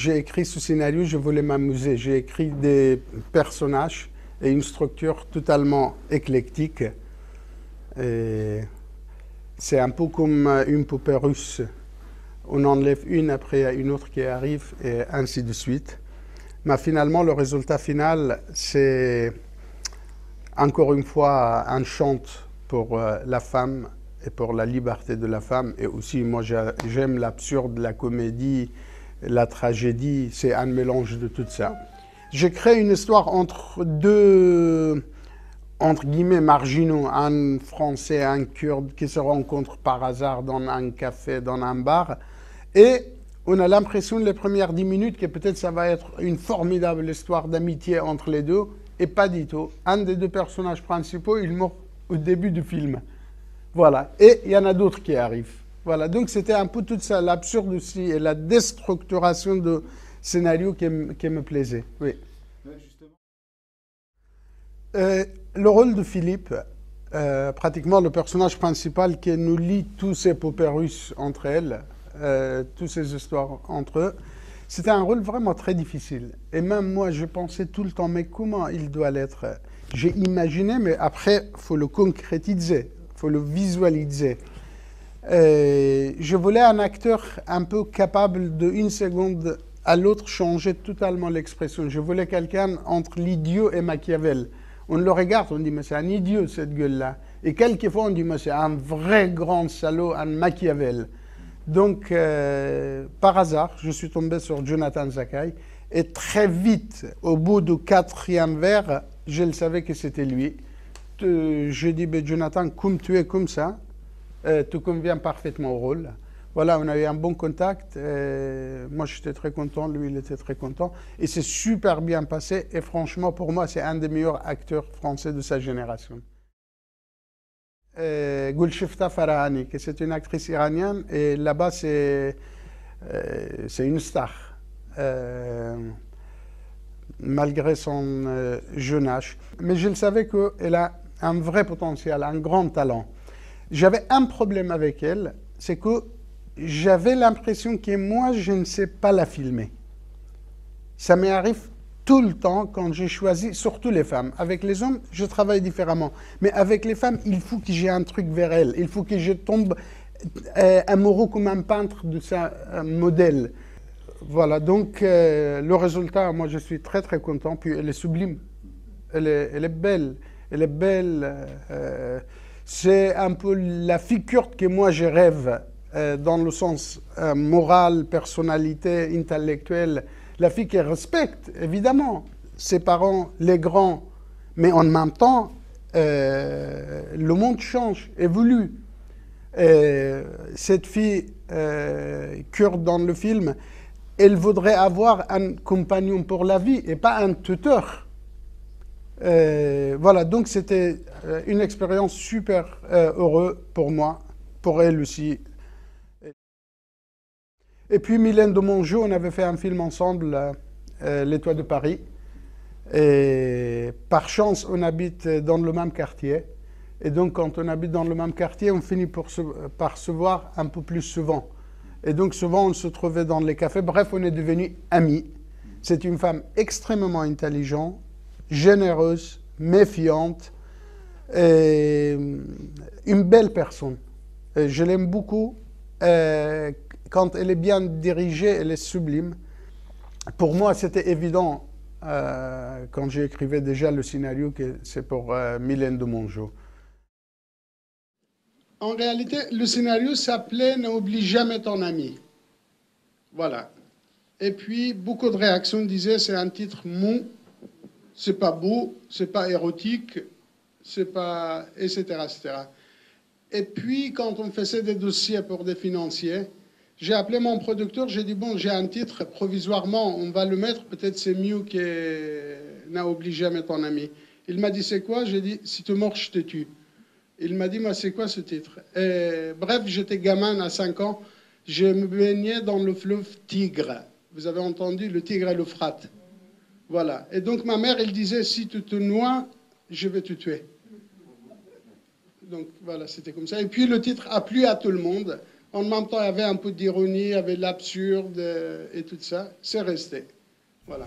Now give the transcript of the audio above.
j'ai écrit ce scénario, je voulais m'amuser. J'ai écrit des personnages et une structure totalement éclectique. Et c'est un peu comme une poupée russe. On enlève une, après il y a une autre qui arrive, et ainsi de suite. Mais finalement, le résultat final, c'est encore une fois un chant pour la femme et pour la liberté de la femme. Et aussi, moi, j'aime l'absurde, la comédie, la tragédie. C'est un mélange de tout ça. J'ai créé une histoire entre deux, entre guillemets, marginaux, un Français et un Kurde qui se rencontrent par hasard dans un café, dans un bar. Et on a l'impression, les premières 10 minutes, que peut-être ça va être une formidable histoire d'amitié entre les deux, et pas du tout. Un des deux personnages principaux, il meurt au début du film. Voilà. Et il y en a d'autres qui arrivent. Voilà. Donc c'était un peu tout ça, l'absurde aussi, et la déstructuration de scénario qui me plaisait. Oui. Le rôle de Philippe, pratiquement le personnage principal qui nous lie tous ces poupées russes entre elles, toutes ces histoires entre eux, c'était un rôle vraiment très difficile. Et même moi, je pensais tout le temps, mais comment il doit l'être? J'ai imaginé, mais après, il faut le concrétiser, il faut le visualiser. Je voulais un acteur un peu capable de une seconde à l'autre changer totalement l'expression. Je voulais quelqu'un entre l'idiot et Machiavel. On le regarde, on dit, mais c'est un idiot cette gueule-là. Et quelquefois, on dit, mais c'est un vrai grand salaud, un Machiavel. Donc, par hasard, je suis tombé sur Jonathan Zakai. Et très vite, au bout du 4e verre, je le savais que c'était lui. Je dis, ben, Jonathan, comme tu es comme ça, tu conviens parfaitement au rôle. Voilà, on a eu un bon contact. Moi, j'étais très content, lui, il était très content. Et c'est super bien passé. Et franchement, pour moi, c'est un des meilleurs acteurs français de sa génération. Gulshifta Farahani, qui c'est une actrice iranienne. Et là-bas, c'est une star. Malgré son jeune âge. Mais je le savais qu'elle a un vrai potentiel, un grand talent. J'avais un problème avec elle, c'est que j'avais l'impression que moi, je ne sais pas la filmer. Ça m'arrive tout le temps quand j'ai choisi, surtout les femmes. Avec les hommes, je travaille différemment. Mais avec les femmes, il faut que j'ai un truc vers elles. Il faut que je tombe amoureux comme un peintre de sa modèle. Voilà, donc le résultat, moi, je suis très, très content. Puis elle est sublime. Elle est belle. Elle est belle. C'est un peu la figure que moi, je rêve. Dans le sens moral, personnalité, intellectuelle, la fille qui respecte, évidemment, ses parents, les grands, mais en même temps, le monde change, évolue. Cette fille kurde dans le film, elle voudrait avoir un compagnon pour la vie et pas un tuteur. Voilà, donc c'était une expérience super heureuse pour moi, pour elle aussi. Et puis Mylène de Mongeau, on avait fait un film ensemble, Les Toits de Paris. Et par chance, on habite dans le même quartier. Et donc, quand on habite dans le même quartier, on finit par se voir un peu plus souvent. Et donc, souvent, on se trouvait dans les cafés. Bref, on est devenus amis. C'est une femme extrêmement intelligente, généreuse, méfiante, et une belle personne. Et je l'aime beaucoup. Quand elle est bien dirigée, elle est sublime. Pour moi, c'était évident, quand j'écrivais déjà le scénario, que c'est pour Mylène de Mongeau. En réalité, le scénario s'appelait « N'oublie jamais ton ami ». Voilà. Et puis, beaucoup de réactions disaient « c'est un titre mou, c'est pas beau, c'est pas érotique, c'est pas... etc. etc. » Et puis, quand on faisait des dossiers pour des financiers, j'ai appelé mon producteur, j'ai dit, bon, j'ai un titre, provisoirement, on va le mettre, peut-être c'est mieux que n'a oublié jamais ton ami. Il m'a dit, c'est quoi? J'ai dit, si tu mords, je te tue. Il m'a dit, moi, c'est quoi ce titre? Et, bref, j'étais gamin à 5 ans, je me baignais dans le fleuve Tigre. Vous avez entendu, le Tigre et l'Euphrate. Voilà. Et donc, ma mère, elle disait, si tu te noies, je vais te tuer. Donc, voilà, c'était comme ça. Et puis, le titre a plu à tout le monde. En même temps, il y avait un peu d'ironie, il y avait l'absurde et tout ça. C'est resté. Voilà.